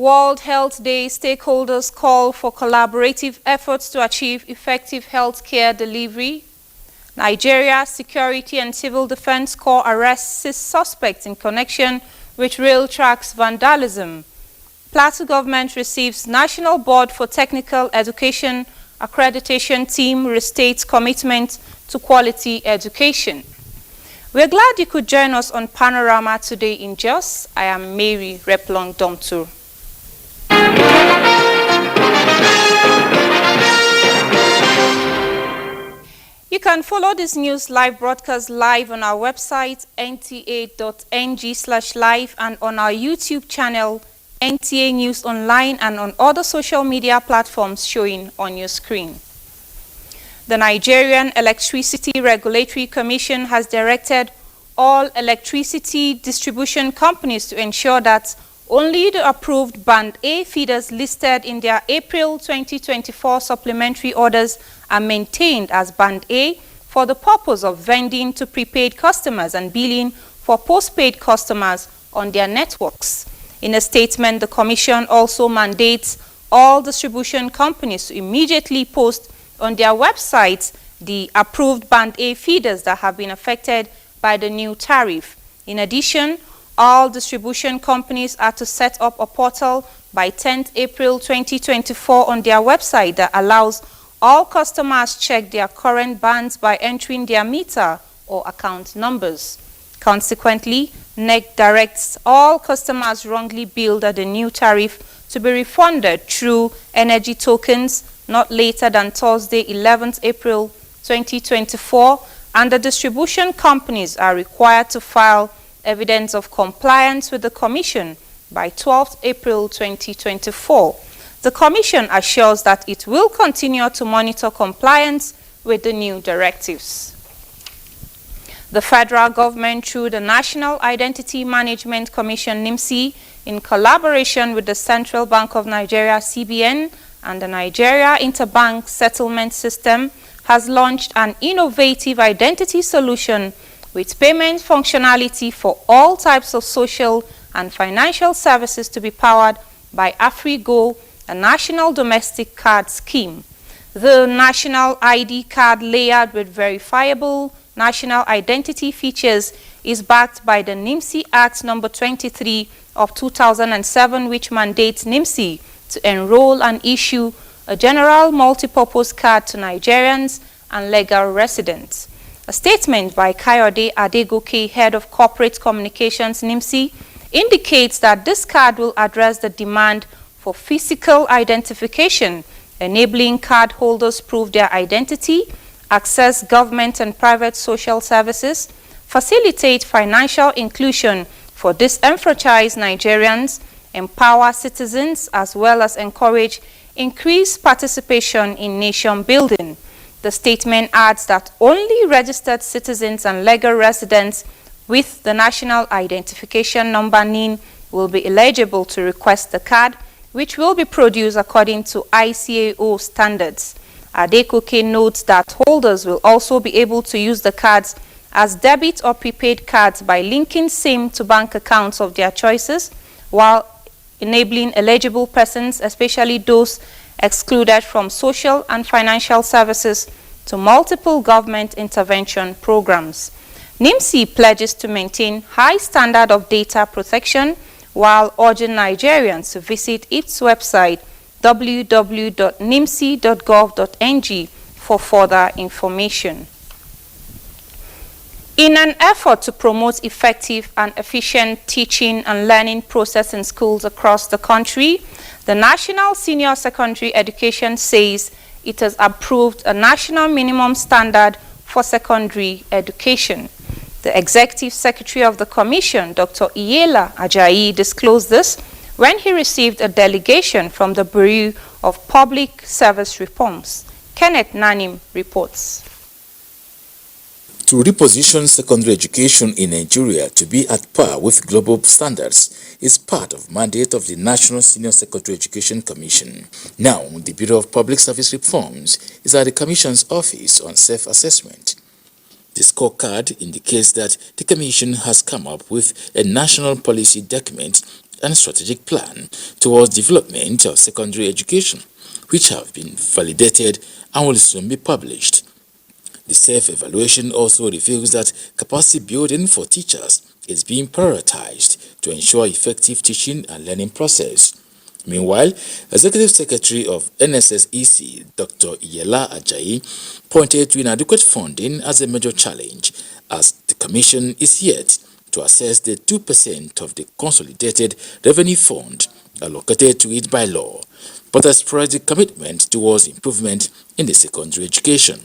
World Health Day, stakeholders call for collaborative efforts to achieve effective health care delivery. Nigeria Security and Civil Defense Corps arrests 6 suspects in connection with rail tracks vandalism. Plateau government receives National Board for Technical Education accreditation team restates commitment to quality education. We're glad you could join us on Panorama today in Jos. I am Mary Replong Domtur. You can follow this news live broadcast live on our website nta.ng/live and on our YouTube channel NTA News Online and on other social media platforms showing on your screen. The Nigerian Electricity Regulatory Commission has directed all electricity distribution companies to ensure that only the approved Band A feeders listed in their April 2024 supplementary orders are maintained as Band A for the purpose of vending to prepaid customers and billing for postpaid customers on their networks. In a statement, the Commission also mandates all distribution companies to immediately post on their websites the approved Band A feeders that have been affected by the new tariff. In addition, all distribution companies are to set up a portal by 10th April 2024 on their website that allows all customers check their current bands by entering their meter or account numbers. Consequently, NEC directs all customers wrongly billed at the new tariff to be refunded through energy tokens not later than Thursday, 11th April 2024, and the distribution companies are required to file evidence of compliance with the Commission by 12th April 2024. The Commission assures that it will continue to monitor compliance with the new directives. The federal government, through the National Identity Management Commission (NIMC), in collaboration with the Central Bank of Nigeria (CBN) and the Nigeria Interbank Settlement System, has launched an innovative identity solution with payment functionality for all types of social and financial services to be powered by AfriGo, a national domestic card scheme. The national ID card, layered with verifiable national identity features, is backed by the NIMC Act No. 23 of 2007, which mandates NIMC to enroll and issue a general multipurpose card to Nigerians and legal residents. A statement by Kayode Adegoke, Head of Corporate Communications NIMC, indicates that this card will address the demand for physical identification, enabling card holders prove their identity, access government and private social services, facilitate financial inclusion for disenfranchised Nigerians, empower citizens, as well as encourage increased participation in nation building. The statement adds that only registered citizens and legal residents with the National Identification Number (NIN) will be eligible to request the card, which will be produced according to ICAO standards. Adekoke notes that holders will also be able to use the cards as debit or prepaid cards by linking SIM to bank accounts of their choices, while enabling eligible persons, especially those excluded from social and financial services, to multiple government intervention programs. NIMC pledges to maintain high standard of data protection while urging Nigerians to visit its website www.nimc.gov.ng for further information. In an effort to promote effective and efficient teaching and learning process in schools across the country, the National Senior Secondary Education says it has approved a national minimum standard for secondary education. The Executive Secretary of the Commission, Dr. Iyela Ajayi, disclosed this when he received a delegation from the Bureau of Public Service Reforms. Kenneth Nanim reports. To reposition secondary education in Nigeria to be at par with global standards is part of mandate of the National Senior Secondary Education Commission. Now, the Bureau of Public Service Reforms is at the Commission's Office on Self-Assessment. The scorecard indicates that the Commission has come up with a national policy document and strategic plan towards development of secondary education, which have been validated and will soon be published. The self-evaluation also reveals that capacity building for teachers is being prioritized to ensure effective teaching and learning process. Meanwhile, Executive Secretary of NSSEC, Dr. Iyela Ajayi, pointed to inadequate funding as a major challenge, as the Commission is yet to assess the 2% of the Consolidated Revenue Fund allocated to it by law, but expressed the commitment towards improvement in the secondary education.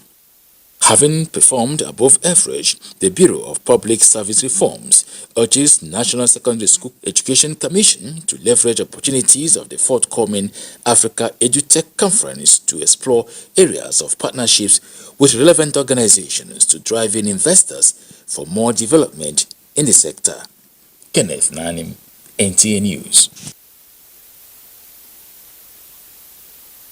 Having performed above average, the Bureau of Public Service Reforms urges National Secondary School Education Commission to leverage opportunities of the forthcoming Africa EduTech Conference to explore areas of partnerships with relevant organizations to drive in investors for more development in the sector. Kenneth Nanim, NTA News.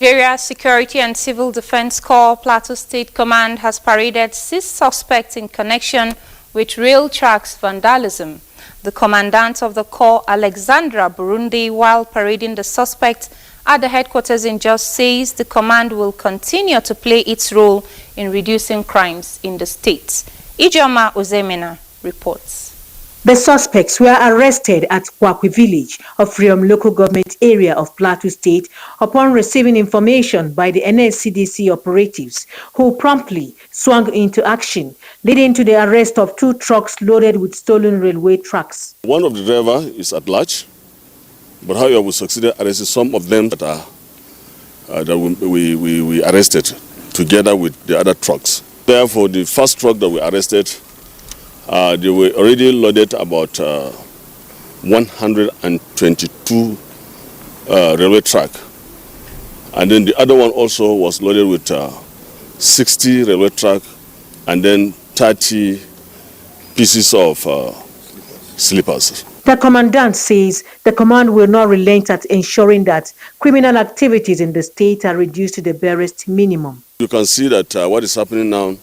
Nigeria Security and Civil Defense Corps Plateau State Command has paraded 6 suspects in connection with rail tracks vandalism. The commandant of the Corps, Alexandra Burundi, while parading the suspects at the headquarters in Jos, says the command will continue to play its role in reducing crimes in the state. Ijoma Ozemena reports. The suspects were arrested at Kwakwi village of Freedom local government area of Plateau State upon receiving information by the NSCDC operatives, who promptly swung into action, leading to the arrest of 2 trucks loaded with stolen railway tracks. One of the drivers is at large, but however we succeeded arresting some of them that we arrested together with the other trucks. Therefore, the first truck that we arrested, they were already loaded about 122 railway track. And then the other one also was loaded with 60 railway track and then 30 pieces of sleepers. The commandant says the command will not relent at ensuring that criminal activities in the state are reduced to the barest minimum. You can see that what is happening now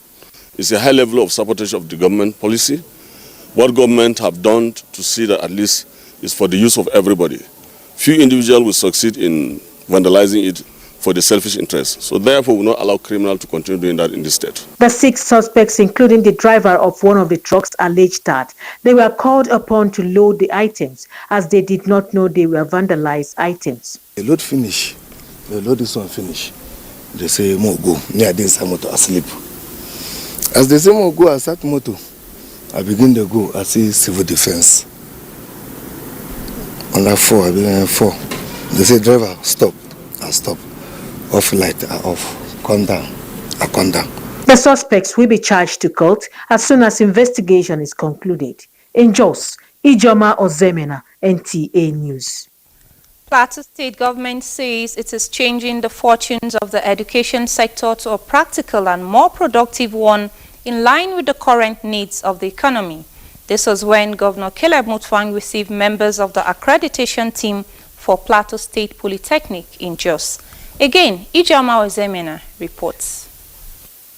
is a high level of sabotage of the government policy. What government have done to see that at least is for the use of everybody. Few individuals will succeed in vandalizing it for the selfish interest. So therefore, we will not allow criminals to continue doing that in this state. The 6 suspects, including the driver of one of the trucks, alleged that they were called upon to load the items as they did not know they were vandalized items. The load finish. The load this one finish. They say, "Mo go." Me, I didn't start motor asleep. As they say, "Mo go," I start motor. I begin to go. I see civil defense. On that 4, I begin 4. They say, "Driver, stop." I stop. Off light, I off. Come down. I come down. The suspects will be charged to court as soon as investigation is concluded. In Jos, Ijoma Ozemena, NTA News. Plateau State government says it is changing the fortunes of the education sector to a practical and more productive one in line with the current needs of the economy. This was when Governor Caleb Mutfwang received members of the accreditation team for Plateau State Polytechnic in Jos. Again, Ijoma Ozemena reports.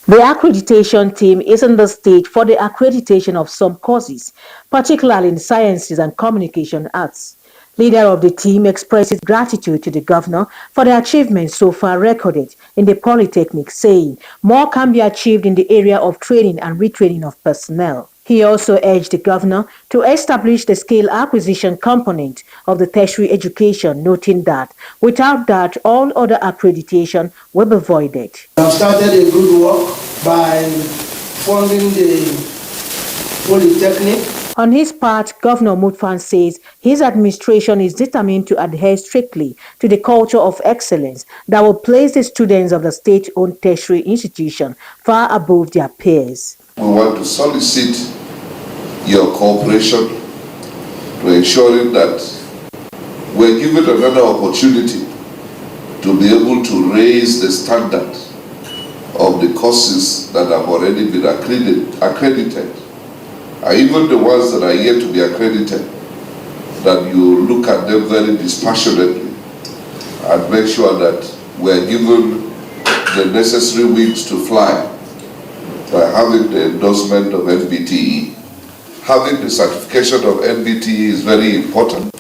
The accreditation team is in the state for the accreditation of some courses, particularly in sciences and communication arts. Leader of the team expresses gratitude to the governor for the achievements so far recorded in the Polytechnic, saying more can be achieved in the area of training and retraining of personnel. He also urged the governor to establish the scale acquisition component of the tertiary education, noting that without that, all other accreditation will be voided. We have started a good work by funding the Polytechnic. On his part, Governor Mutfwang says his administration is determined to adhere strictly to the culture of excellence that will place the students of the state-owned tertiary institution far above their peers. We want to solicit your cooperation to ensuring that we're given another opportunity to be able to raise the standard of the courses that have already been accredited, and even the ones that are yet to be accredited, that you look at them very dispassionately and make sure that we're given the necessary wings to fly by having the endorsement of NBTE. Having the certification of NBTE is very important.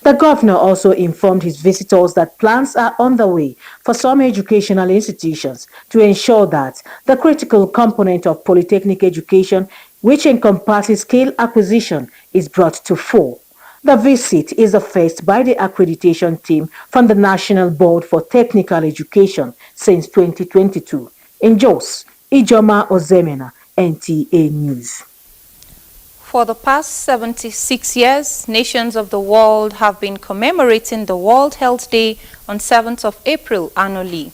The governor also informed his visitors that plans are underway for some educational institutions to ensure that the critical component of polytechnic education, which encompasses skill acquisition, is brought to fore. The visit is the first by the accreditation team from the National Board for Technical Education since 2022. In Jos, Ijoma Ozemena, NTA News. For the past 76 years, nations of the world have been commemorating the World Health Day on 7th of April annually.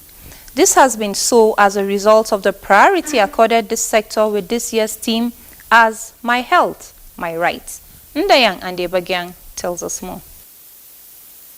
This has been so as a result of the priority accorded this sector with this year's theme as My Health, My Right. Ndayang Andebagyang tells us more.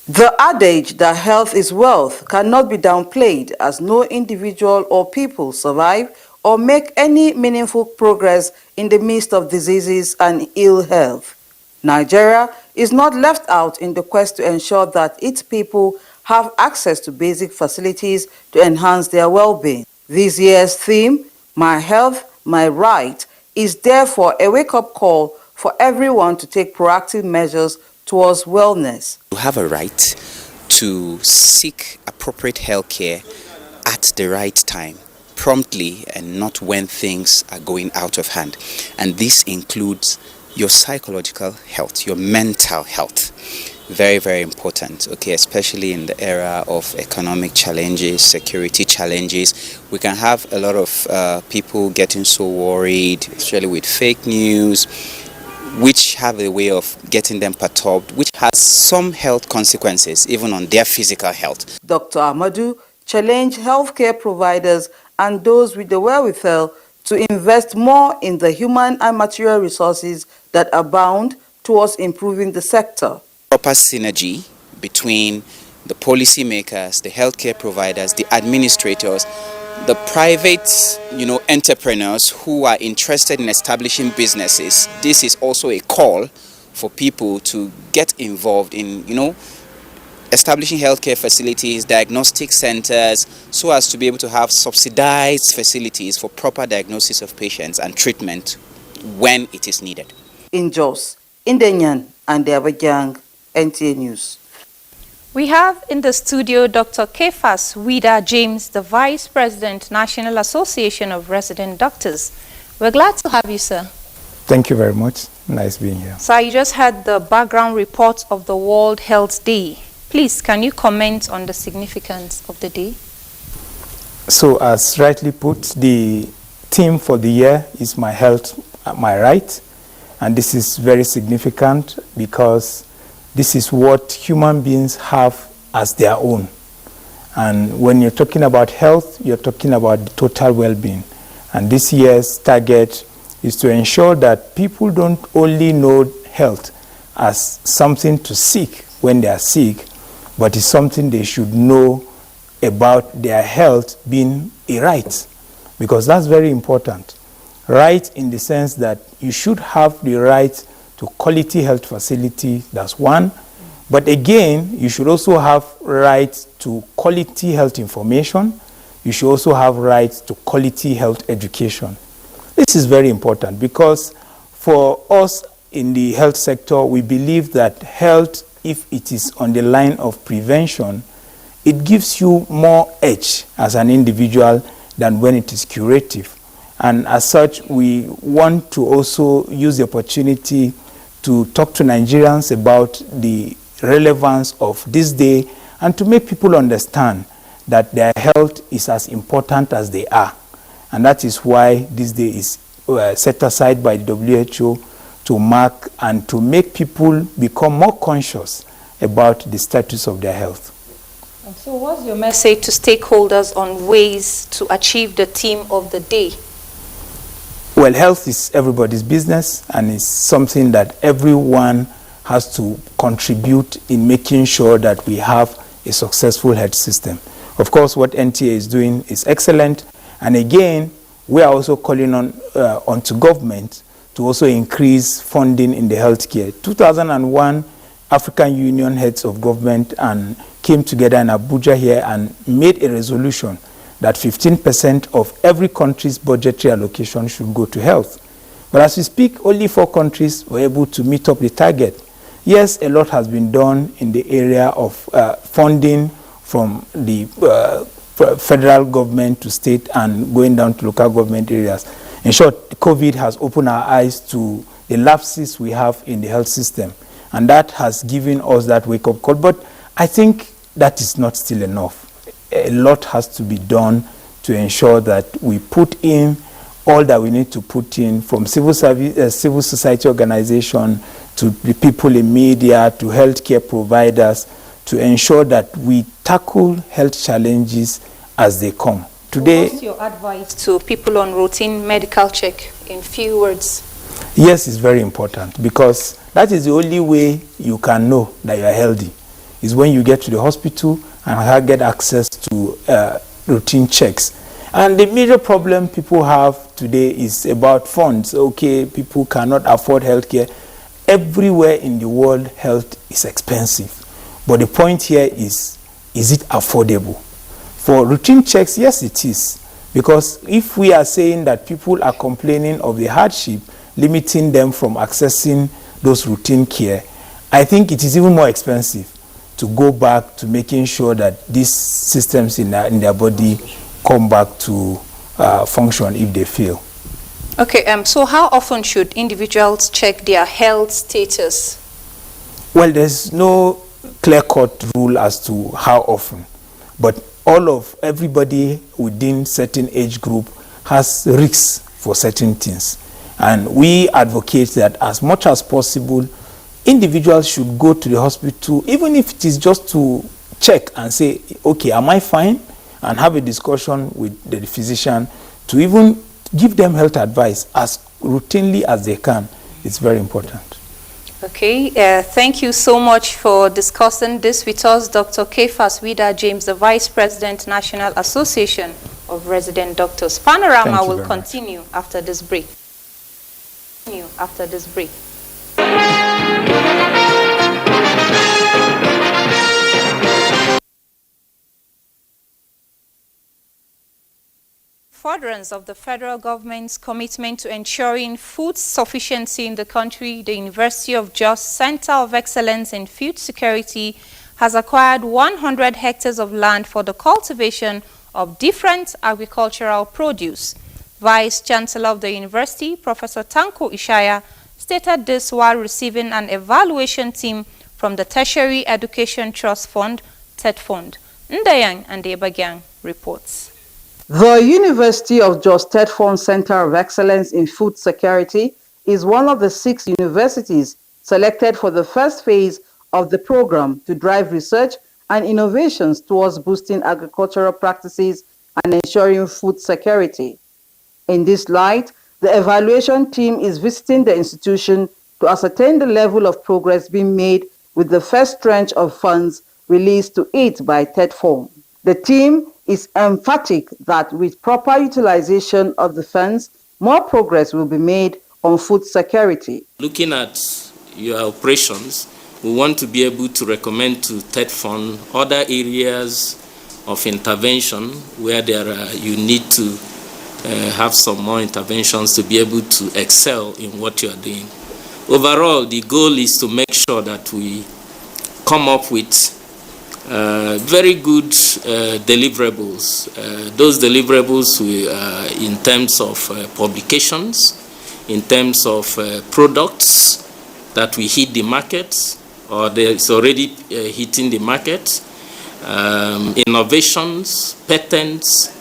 The adage that health is wealth cannot be downplayed, as no individual or people survive or make any meaningful progress in the midst of diseases and ill health. Nigeria is not left out in the quest to ensure that its people have access to basic facilities to enhance their well-being. This year's theme, My Health, My Right, is therefore a wake-up call for everyone to take proactive measures towards wellness. You have a right to seek appropriate health care at the right time, promptly, and not when things are going out of hand. And this includes your psychological health, your mental health. Very, very important, okay, especially in the era of economic challenges, security challenges. We can have a lot of people getting so worried, especially with fake news, which have a way of getting them perturbed, which has some health consequences, even on their physical health. Dr. Amadu challenged healthcare providers and those with the wherewithal to invest more in the human and material resources that abound towards improving the sector. Proper synergy between the policymakers, the healthcare providers, the administrators, the private, entrepreneurs who are interested in establishing businesses. This is also a call for people to get involved in, establishing healthcare facilities, diagnostic centers, so as to be able to have subsidized facilities for proper diagnosis of patients and treatment when it is needed. In Jos, Ndanyan and Abuja, NTA News. We have in the studio Dr. Kefas Wida James, the Vice President, National Association of Resident Doctors. We're glad to have you, sir. Thank you very much. Nice being here. So you just had the background report of the World Health Day. Please, can you comment on the significance of the day? So, as rightly put, the theme for the year is My Health, My Right. And this is very significant because this is what human beings have as their own. And when you're talking about health, you're talking about the total well-being. And this year's target is to ensure that people don't only know health as something to seek when they are sick, but it's something they should know about their health being a right, because that's very important. Right in the sense that you should have the right to quality health facility, that's one. But again, you should also have right to quality health information. You should also have right to quality health education. This is very important because for us in the health sector, we believe that health, if it is on the line of prevention, it gives you more edge as an individual than when it is curative. And as such, we want to also use the opportunity to talk to Nigerians about the relevance of this day and to make people understand that their health is as important as they are. And that is why this day is set aside by the WHO to mark and to make people become more conscious about the status of their health. So what's your message to stakeholders on ways to achieve the theme of the day? Well, health is everybody's business and it's something that everyone has to contribute in making sure that we have a successful health system. Of course, what NTA is doing is excellent. And again, we are also calling onto government to also increase funding in the healthcare. 2001, African Union heads of government and came together in Abuja here and made a resolution that 15% of every country's budgetary allocation should go to health. But as we speak, only 4 countries were able to meet up the target. Yes, a lot has been done in the area of funding from the federal government to state and going down to local government areas. In short, COVID has opened our eyes to the lapses we have in the health system, and that has given us that wake-up call. But I think that is not still enough. A lot has to be done to ensure that we put in all that we need to put in, from civil society organization to the people in media to healthcare providers, to ensure that we tackle health challenges as they come. Today, what's your advice to people on routine medical check in few words? Yes, it's very important, because that is the only way you can know that you are healthy, is when you get to the hospital and get access to routine checks. And the major problem people have today is about funds. Okay, people cannot afford healthcare. Everywhere in the world, health is expensive. But the point here is it affordable? For routine checks, yes, it is. Because if we are saying that people are complaining of the hardship, limiting them from accessing those routine care, I think it is even more expensive to go back to making sure that these systems in their body come back to function if they fail. Okay, so how often should individuals check their health status? Well, there's no clear-cut rule as to how often, but everybody within certain age group has risks for certain things. And we advocate that as much as possible, individuals should go to the hospital, even if it is just to check and say, okay, am I fine? And have a discussion with the physician to even give them health advice as routinely as they can. It's very important. Okay, thank you so much for discussing this with us, Dr. Kefas Wida James, the Vice President, National Association of Resident Doctors. Panorama will continue after this break. Furtherance of the federal government's commitment to ensuring food sufficiency in the country, the University of Jos Center of Excellence in Food Security has acquired 100 hectares of land for the cultivation of different agricultural produce. Vice Chancellor of the University, Professor Tanko Ishaya, stated this while receiving an evaluation team from the Tertiary Education Trust Fund, TED Fund. Ndayang and Debagyang reports. The University of Jos TED Fund Center of Excellence in Food Security is one of the 6 universities selected for the first phase of the program to drive research and innovations towards boosting agricultural practices and ensuring food security. In this light, the evaluation team is visiting the institution to ascertain the level of progress being made with the first tranche of funds released to it by TED Fund. The team is emphatic that with proper utilization of the funds, more progress will be made on food security. Looking at your operations, we want to be able to recommend to TED Fund other areas of intervention where you need to have some more interventions to be able to excel in what you are doing. Overall, the goal is to make sure that we come up with very good deliverables. Those deliverables in terms of publications, in terms of products that we hit the market or it's already hitting the market, innovations, patents,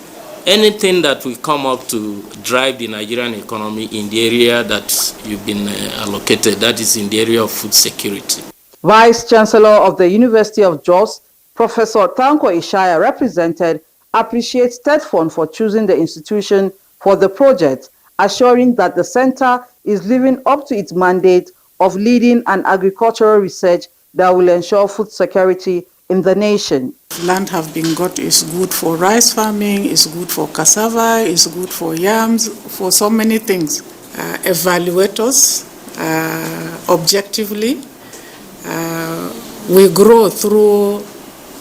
anything that will come up to drive the Nigerian economy in the area that you've been allocated, that is in the area of food security. Vice Chancellor of the University of Jos, Professor Tanko Ishaya, represented, appreciates TED Fund for choosing the institution for the project, assuring that the center is living up to its mandate of leading an agricultural research that will ensure food security in the nation. Land have been got is good for rice farming, is good for cassava, is good for yams, for so many things. Evaluators, objectively, we grow through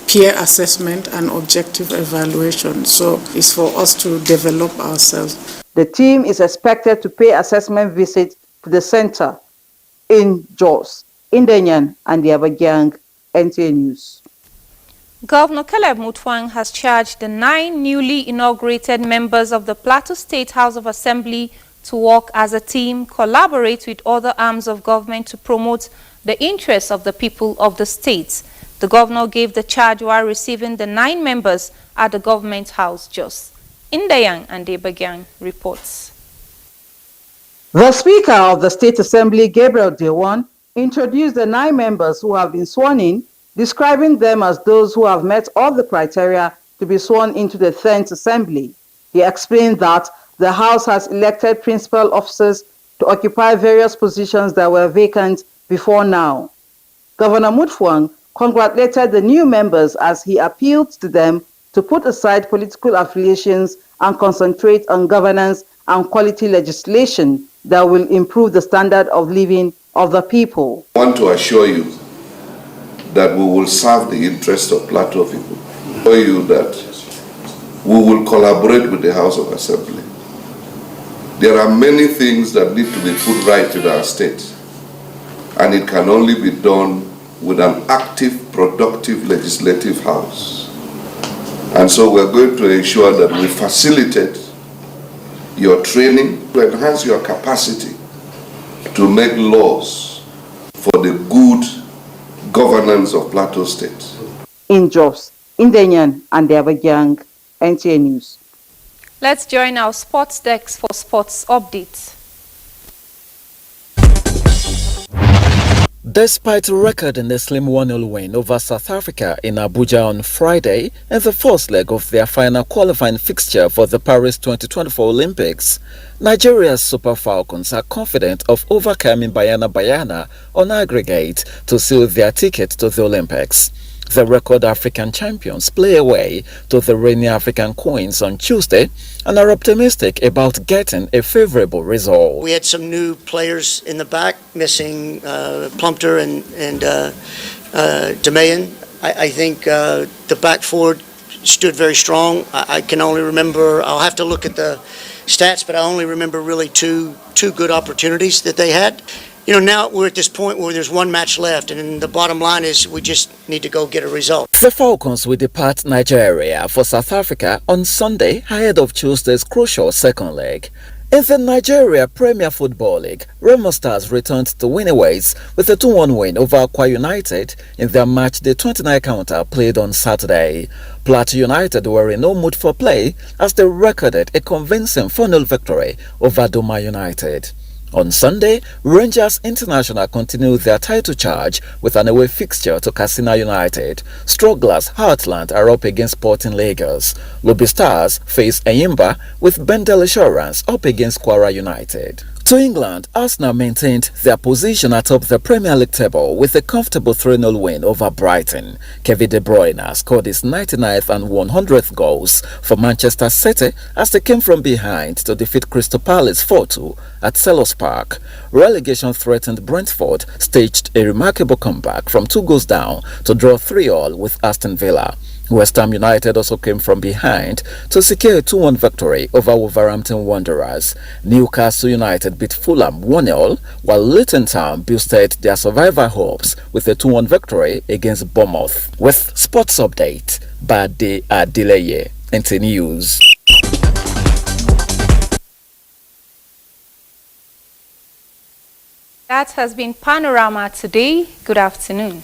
peer assessment and objective evaluation. So it's for us to develop ourselves. The team is expected to pay assessment visits to the center in Jos. Indenyan and the Abagyang, NTA News. Governor Caleb Mutfwang has charged the 9 newly inaugurated members of the Plateau State House of Assembly to work as a team, collaborate with other arms of government to promote the interests of the people of the state. The governor gave the charge while receiving the 9 members at the government house just. Indayang and Debagyang reports. The Speaker of the State Assembly, Gabriel Dewan, introduced the 9 members who have been sworn in, describing them as those who have met all the criteria to be sworn into the 10th Assembly. He explained that the House has elected principal officers to occupy various positions that were vacant before now. Governor Mutfwang congratulated the new members as he appealed to them to put aside political affiliations and concentrate on governance and quality legislation that will improve the standard of living of the people. I want to assure you that we will serve the interests of Plateau people. I assure you that we will collaborate with the House of Assembly. There are many things that need to be put right in our state, and it can only be done with an active, productive legislative house. And so we're going to ensure that we facilitate your training to enhance your capacity to make laws for the good governance of Plateau State. In Jos, Indenyan and the Abagyang, NTA News. Let's join our sports desk for sports updates. Despite recording a slim 1-0 win over South Africa in Abuja on Friday in the first leg of their final qualifying fixture for the Paris 2024 Olympics, Nigeria's Super Falcons are confident of overcoming Bayana on aggregate to seal their ticket to the Olympics. The record African champions play away to the reigning African queens on Tuesday and are optimistic about getting a favorable result. We had some new players in the back, missing Plumpter and Demayan. I think the back forward stood very strong. I can only remember, I'll have to look at the stats, but I only remember really two good opportunities that they had. You know, now we're at this point where there's one match left, and the bottom line is we just need to go get a result. The Falcons will depart Nigeria for South Africa on Sunday ahead of Tuesday's crucial second leg. In the Nigeria Premier Football League, Remo Stars returned to winning ways with a 2-1 win over Akwa United in their match day 29 counter played on Saturday. Plateau United were in no mood for play as they recorded a convincing 4-0 victory over Doma United. On Sunday, Rangers International continued their title charge with an away fixture to Katsina United. Strugglers Heartland are up against Sporting Lagos. Lobby Stars face Enyimba with Bendel Assurance up against Kwara United. To England, Arsenal maintained their position atop the Premier League table with a comfortable 3-0 win over Brighton. Kevin De Bruyne scored his 99th and 100th goals for Manchester City as they came from behind to defeat Crystal Palace 4-2 at Selhurst Park. Relegation-threatened Brentford staged a remarkable comeback from 2 goals down to draw 3-3 with Aston Villa. West Ham United also came from behind to secure a 2-1 victory over Wolverhampton Wanderers. Newcastle United beat Fulham 1-0, while Luton Town boosted their survival hopes with a 2-1 victory against Bournemouth. With Sports Update, Bade Adeleye, NTA News. That has been Panorama today. Good afternoon.